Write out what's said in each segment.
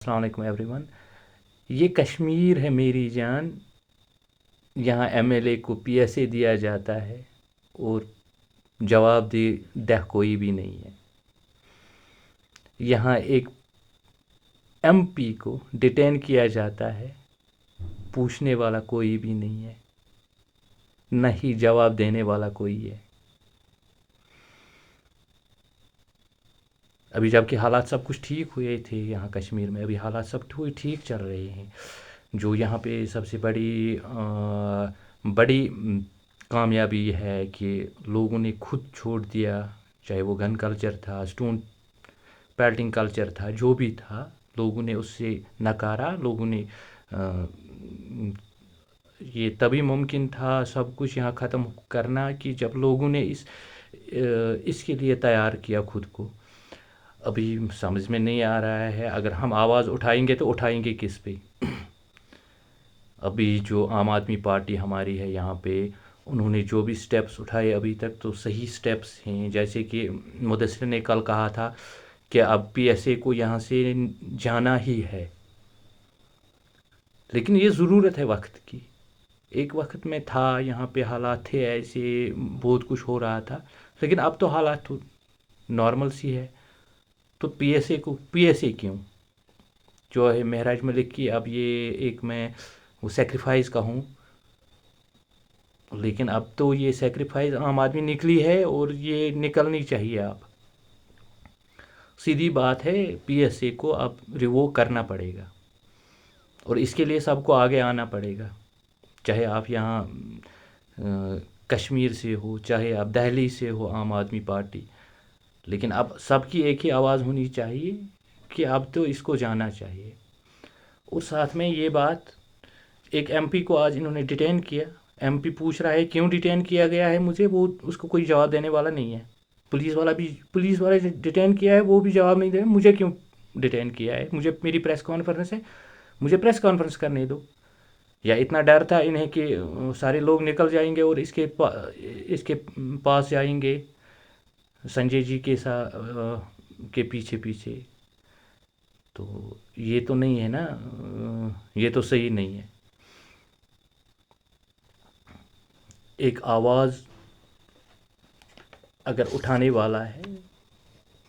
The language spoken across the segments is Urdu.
السلام علیکم ایوری ون. یہ کشمیر ہے میری جان. یہاں ایم ایل اے کو پی ایس اے دیا جاتا ہے اور جواب دہ کوئی بھی نہیں ہے. یہاں ایک ایم پی کو ڈیٹین کیا جاتا ہے, پوچھنے والا کوئی بھی نہیں ہے, نہ ہی جواب دینے والا کوئی ہے. ابھی جب کہ حالات سب کچھ ٹھیک ہوئے تھے یہاں کشمیر میں, ابھی حالات سب ٹھیک چل رہے ہیں. جو یہاں پہ سب سے بڑی کامیابی ہے کہ لوگوں نے خود چھوڑ دیا, چاہے وہ گن کلچر تھا, اسٹون پیلٹنگ کلچر تھا, جو بھی تھا, لوگوں نے اس سے نکارا. لوگوں نے یہ تبھی ممکن تھا سب کچھ یہاں ختم کرنا کہ جب لوگوں نے اس کے لیے تیار کیا خود کو. ابھی سمجھ میں نہیں آ رہا ہے, اگر ہم آواز اٹھائیں گے تو اٹھائیں گے کس پہ؟ ابھی جو عام آدمی پارٹی ہماری ہے یہاں پہ, انہوں نے جو بھی سٹیپس اٹھائے ابھی تک تو صحیح سٹیپس ہیں. جیسے کہ مدثر نے کل کہا تھا کہ اب پی ایس اے کو یہاں سے جانا ہی ہے, لیکن یہ ضرورت ہے وقت کی. ایک وقت میں تھا یہاں پہ حالات تھے ایسے, بہت کچھ ہو رہا تھا, لیکن اب تو حالات تو نارمل سی ہے. تو پی ایس اے کیوں جو ہے مہراج ملک کی, اب یہ ایک میں وہ سیکریفائز کا ہوں, لیکن اب تو یہ سیکریفائز عام آدمی نکلی ہے اور یہ نکلنی چاہیے. اب سیدھی بات ہے, پی ایس اے کو اب ریووک کرنا پڑے گا, اور اس کے لیے سب کو آگے آنا پڑے گا. چاہے آپ یہاں کشمیر سے ہو, چاہے آپ دہلی سے ہو عام آدمی پارٹی, لیکن اب سب کی ایک ہی آواز ہونی چاہیے کہ اب تو اس کو جانا چاہیے. اور ساتھ میں یہ بات, ایک ایم پی کو آج انہوں نے ڈیٹین کیا. ایم پی پوچھ رہا ہے کیوں ڈیٹین کیا گیا ہے مجھے, وہ اس کو کوئی جواب دینے والا نہیں ہے. پولیس والا ڈیٹین کیا ہے وہ بھی جواب نہیں دے رہا, مجھے کیوں ڈیٹین کیا ہے, مجھے میری پریس کانفرنس ہے, مجھے پریس کانفرنس کرنے دو. یا اتنا ڈر تھا انہیں کہ سارے لوگ نکل جائیں گے اور اس کے پاس جائیں گے سنجے جی کے پیچھے پیچھے. تو یہ تو نہیں ہے نا, یہ تو صحیح نہیں ہے. ایک آواز اگر اٹھانے والا ہے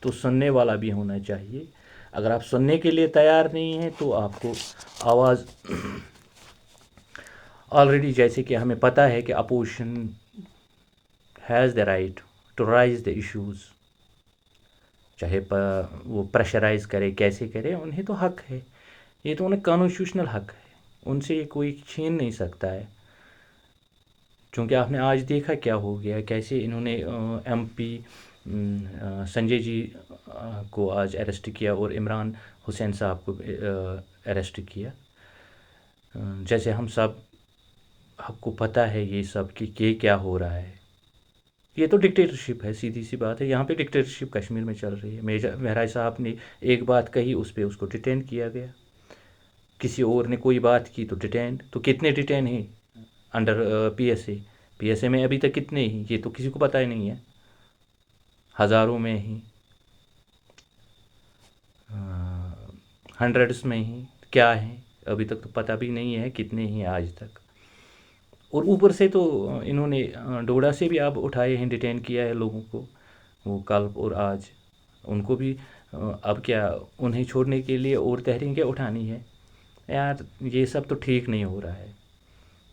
تو سننے والا بھی ہونا چاہیے. اگر آپ سننے کے لیے تیار نہیں ہیں تو آپ کو آواز آلریڈی, جیسے کہ ہمیں پتہ ہے کہ opposition has the right to raise the issues, چاہے وہ پریشرائز کرے کیسے کرے, انہیں تو حق ہے. یہ تو انہیں کانسٹیٹیوشنل حق ہے, ان سے یہ کوئی چھین نہیں سکتا ہے. چونکہ آپ نے آج دیکھا کیا ہو گیا, کیسے انہوں نے ایم پی سنجے جی کو آج اریسٹ کیا اور عمران حسین صاحب کو اریسٹ کیا. جیسے ہم سب آپ کو پتہ ہے یہ سب کہ یہ کیا ہو رہا ہے. یہ تو ڈکٹیٹرشپ ہے, سیدھی سی بات ہے. یہاں پہ ڈکٹیٹرشپ کشمیر میں چل رہی ہے. مہراج صاحب نے ایک بات کہی, اس پہ اس کو ڈیٹین کیا گیا. کسی اور نے کوئی بات کی تو ڈیٹین. تو کتنے ڈیٹین ہیں انڈر پی ایس اے میں ابھی تک کتنے ہیں, یہ تو کسی کو پتہ ہی نہیں ہے. ہزاروں میں ہی, ہنڈریڈس میں ہی, کیا ہیں ابھی تک تو پتہ بھی نہیں ہے کتنے ہیں آج تک. اور اوپر سے تو انہوں نے ڈوڈا سے بھی اب اٹھائے ہیں, ڈیٹین کیا ہے لوگوں کو, وہ کل اور آج. ان کو بھی اب کیا انہیں چھوڑنے کے لیے اور تحریکیں اٹھانی ہے. یار یہ سب تو ٹھیک نہیں ہو رہا ہے.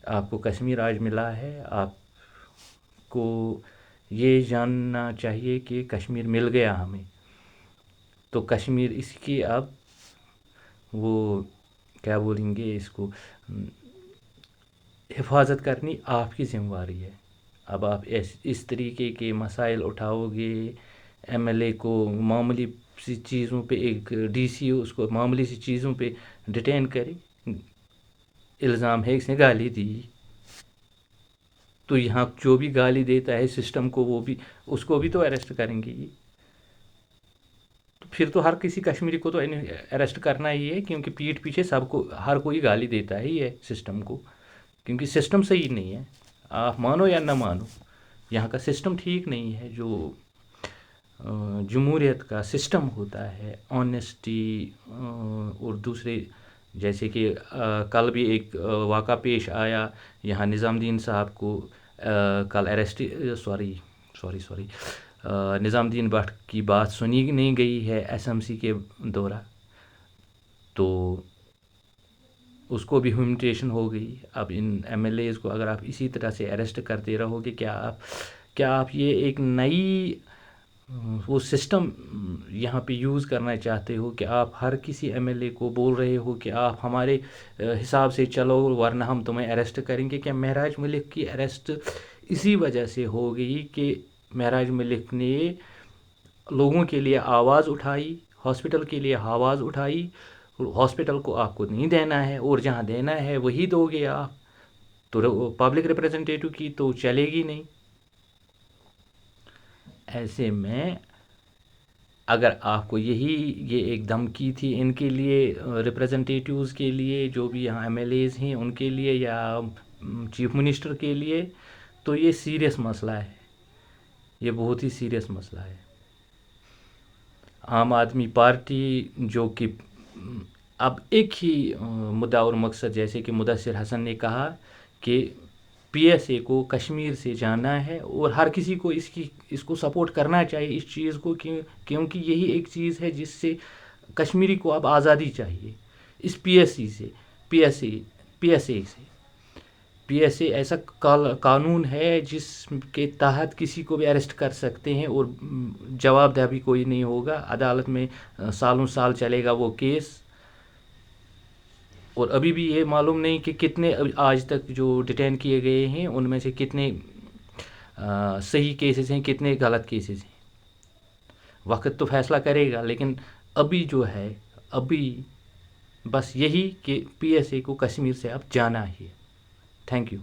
آپ کو کشمیر آج ملا ہے, آپ کو یہ جاننا چاہیے کہ کشمیر مل گیا ہمیں, تو کشمیر اس کی اب وہ کیا بولیں گے اس کو, حفاظت کرنی آپ کی ذمہ داری ہے. اب آپ اس طریقے کے مسائل اٹھاؤ گے, ایم ایل اے کو معمولی سی چیزوں پہ, ایک ڈی سی اس کو معمولی سی چیزوں پہ ڈیٹین کرے, الزام ہے اس نے گالی دی, تو یہاں جو بھی گالی دیتا ہے سسٹم کو, وہ بھی اس کو بھی تو اریسٹ کریں گے. تو پھر تو ہر کسی کشمیری کو تو اریسٹ کرنا ہی ہے, کیونکہ پیٹھ پیچھے سب کو ہر کوئی گالی دیتا ہی ہے سسٹم کو, کیونکہ سسٹم صحیح نہیں ہے. آپ مانو یا نہ مانو, یہاں کا سسٹم ٹھیک نہیں ہے. جو جمہوریت کا سسٹم ہوتا ہے، آنیسٹی اور دوسرے، جیسے کہ کل بھی ایک واقعہ پیش آیا، یہاں نظام الدین صاحب کو کل اریسٹ سوری نظام الدین بٹ کی بات سنی نہیں گئی ہے ایس ایم سی کے دورہ، تو اس کو بھی ہیوملیٹیشن ہو گئی۔ اب ان ایم ایل ایز کو اگر آپ اسی طرح سے اریسٹ کرتے رہو گے، کیا آپ یہ ایک نئی وہ سسٹم یہاں پہ یوز کرنا چاہتے ہو کہ آپ ہر کسی ایم ایل اے کو بول رہے ہو کہ آپ ہمارے حساب سے چلو ورنہ ہم تمہیں اریسٹ کریں گے؟ کیا معراج ملک کی اریسٹ اسی وجہ سے ہو گئی کہ معراج ملک نے لوگوں کے لیے آواز اٹھائی، ہاسپٹل کے لیے آواز اٹھائی، ہاسپٹل کو آپ کو نہیں دینا ہے اور جہاں دینا ہے وہی دو گے آپ، تو پبلک ریپریزنٹیٹیو کی تو چلے گی نہیں۔ ایسے میں اگر آپ کو یہ ایک دھمکی تھی ان کے لیے، ریپریزنٹیٹیوز کے لیے، جو بھی یہاں ایم ایل ایز ہیں ان کے لیے یا چیف منسٹر کے لیے، تو یہ سیریس مسئلہ ہے، یہ بہت ہی سیریس مسئلہ ہے۔ عام آدمی پارٹی جو کہ اب ایک ہی مدعا اور مقصد، جیسے کہ مدثر حسن نے کہا کہ پی ایس اے کو کشمیر سے جانا ہے، اور ہر کسی کو اس کو سپورٹ کرنا چاہیے اس چیز کو، کیونکہ یہی ایک چیز ہے جس سے کشمیری کو اب آزادی چاہیے، اس پی ایس اے ایسا قانون ہے جس کے تحت کسی کو بھی اریسٹ کر سکتے ہیں اور جواب دہ بھی کوئی نہیں ہوگا، عدالت میں سالوں سال چلے گا وہ کیس، اور ابھی بھی یہ معلوم نہیں کہ کتنے آج تک جو ڈیٹین کیے گئے ہیں ان میں سے کتنے صحیح کیسز ہیں، کتنے غلط کیسز ہیں۔ وقت تو فیصلہ کرے گا، لیکن ابھی جو ہے بس یہی کہ پی ایس اے کو کشمیر سے اب جانا ہی ہے۔ Thank you.